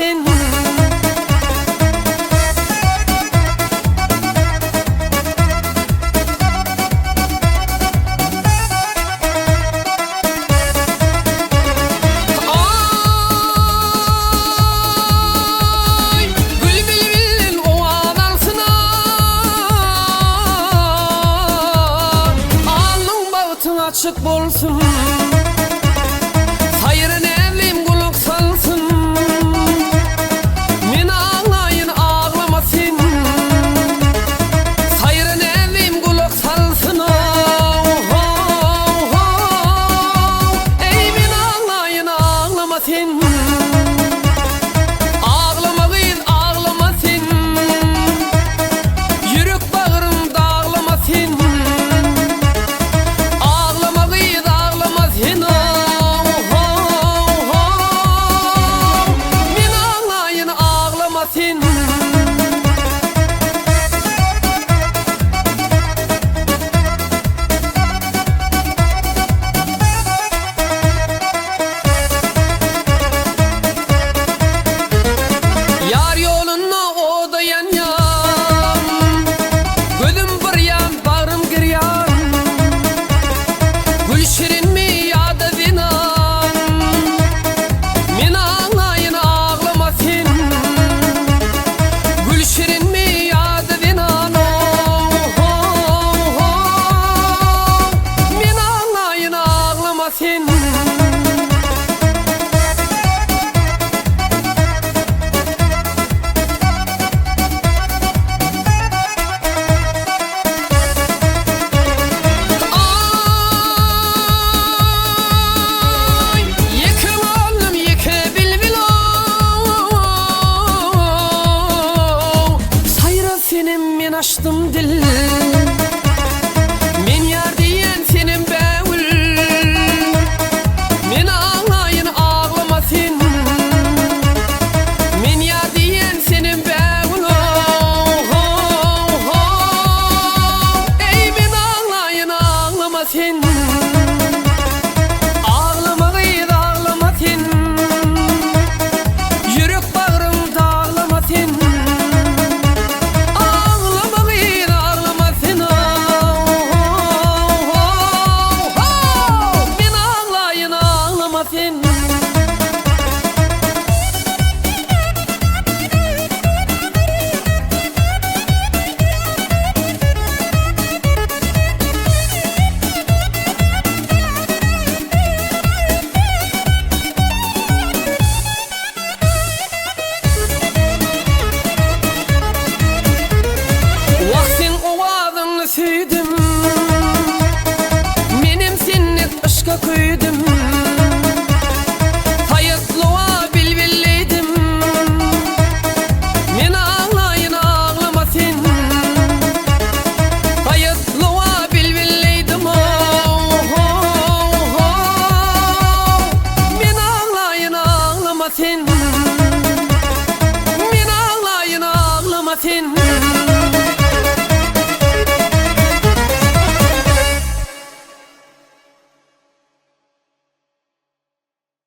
ağlamasın. Açık bolsun, hayırın evlim kuluk salsın. Men ağlayın ağlamasın, hayırın evlim kuluk salsın. Ey men ağlayın ağlamasın, ağlamayın ağlamasın. Yürek bağrım dağlamasın. Men açtım dil, men yar diyen senin bevül. Men ağlayın ağlamasın, men yar diyen senin bevül. Ey men ağlayın ağlamasın, ağlamayın ağlamasın. Yürek bağrım dağlamasın. Süydüm, menim seni aşka koydum. Hayatlığa bilbileydim, men ağlayın ağlamasın. Hayatlığa bilbileydim, men ağlayın ağlamasın. Men ağlayın ağlamasın.